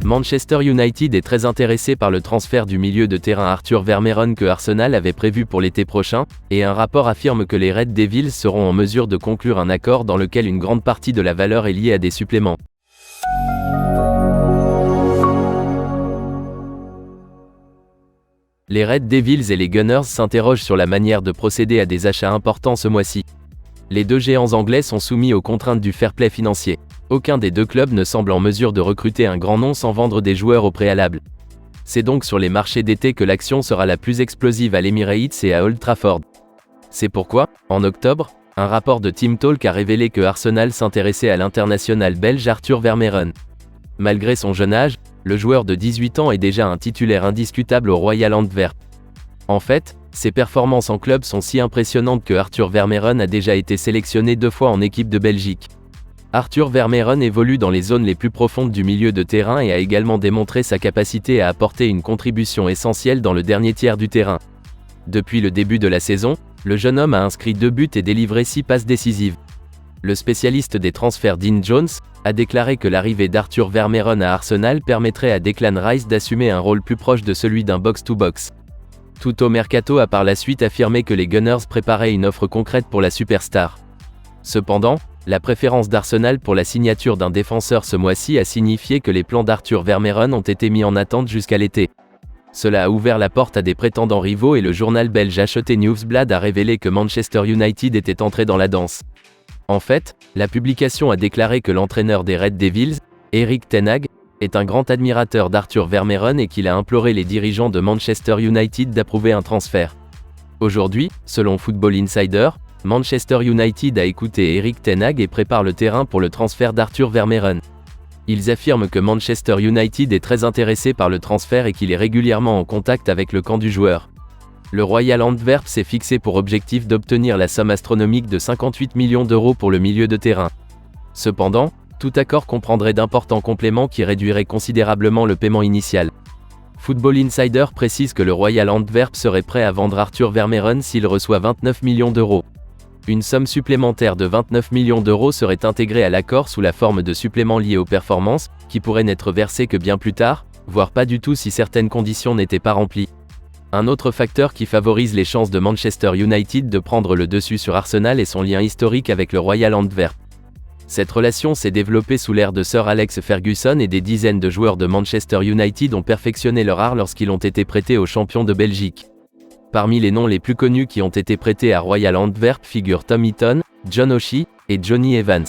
Manchester United est très intéressé par le transfert du milieu de terrain Arthur Vermeeren que Arsenal avait prévu pour l'été prochain, et un rapport affirme que les Red Devils seront en mesure de conclure un accord dans lequel une grande partie de la valeur est liée à des suppléments. Les Red Devils et les Gunners s'interrogent sur la manière de procéder à des achats importants ce mois-ci. Les deux géants anglais sont soumis aux contraintes du fair play financier. Aucun des deux clubs ne semble en mesure de recruter un grand nom sans vendre des joueurs au préalable. C'est donc sur les marchés d'été que l'action sera la plus explosive à l'Emirates et à Old Trafford. C'est pourquoi, en octobre, un rapport de Team Talk a révélé que Arsenal s'intéressait à l'international belge Arthur Vermeeren. Malgré son jeune âge, le joueur de 18 ans est déjà un titulaire indiscutable au Royal Antwerp. En fait, ses performances en club sont si impressionnantes que Arthur Vermeeren a déjà été sélectionné 2 fois en équipe de Belgique. Arthur Vermeeren évolue dans les zones les plus profondes du milieu de terrain et a également démontré sa capacité à apporter une contribution essentielle dans le dernier tiers du terrain. Depuis le début de la saison, le jeune homme a inscrit 2 buts et délivré 6 passes décisives. Le spécialiste des transferts Dean Jones a déclaré que l'arrivée d'Arthur Vermeeren à Arsenal permettrait à Declan Rice d'assumer un rôle plus proche de celui d'un box-to-box. Tout au mercato a par la suite affirmé que les Gunners préparaient une offre concrète pour la superstar. Cependant, la préférence d'Arsenal pour la signature d'un défenseur ce mois-ci a signifié que les plans d'Arthur Vermeeren ont été mis en attente jusqu'à l'été. Cela a ouvert la porte à des prétendants rivaux et le journal belge HT Nieuwsblad a révélé que Manchester United était entré dans la danse. En fait, la publication a déclaré que l'entraîneur des Red Devils, Erik ten Hag, est un grand admirateur d'Arthur Vermeeren et qu'il a imploré les dirigeants de Manchester United d'approuver un transfert. Aujourd'hui, selon Football Insider, Manchester United a écouté Erik ten Hag et prépare le terrain pour le transfert d'Arthur Vermeeren. Ils affirment que Manchester United est très intéressé par le transfert et qu'il est régulièrement en contact avec le camp du joueur. Le Royal Antwerp s'est fixé pour objectif d'obtenir la somme astronomique de 58 millions d'euros pour le milieu de terrain. Cependant, tout accord comprendrait d'importants compléments qui réduiraient considérablement le paiement initial. Football Insider précise que le Royal Antwerp serait prêt à vendre Arthur Vermeeren s'il reçoit 29 millions d'euros. Une somme supplémentaire de 29 millions d'euros serait intégrée à l'accord sous la forme de suppléments liés aux performances, qui pourraient n'être versés que bien plus tard, voire pas du tout si certaines conditions n'étaient pas remplies. Un autre facteur qui favorise les chances de Manchester United de prendre le dessus sur Arsenal est son lien historique avec le Royal Antwerp. Cette relation s'est développée sous l'ère de Sir Alex Ferguson et des dizaines de joueurs de Manchester United ont perfectionné leur art lorsqu'ils ont été prêtés aux champions de Belgique. Parmi les noms les plus connus qui ont été prêtés à Royal Antwerp figurent Tom Heaton, John O'Shea et Johnny Evans.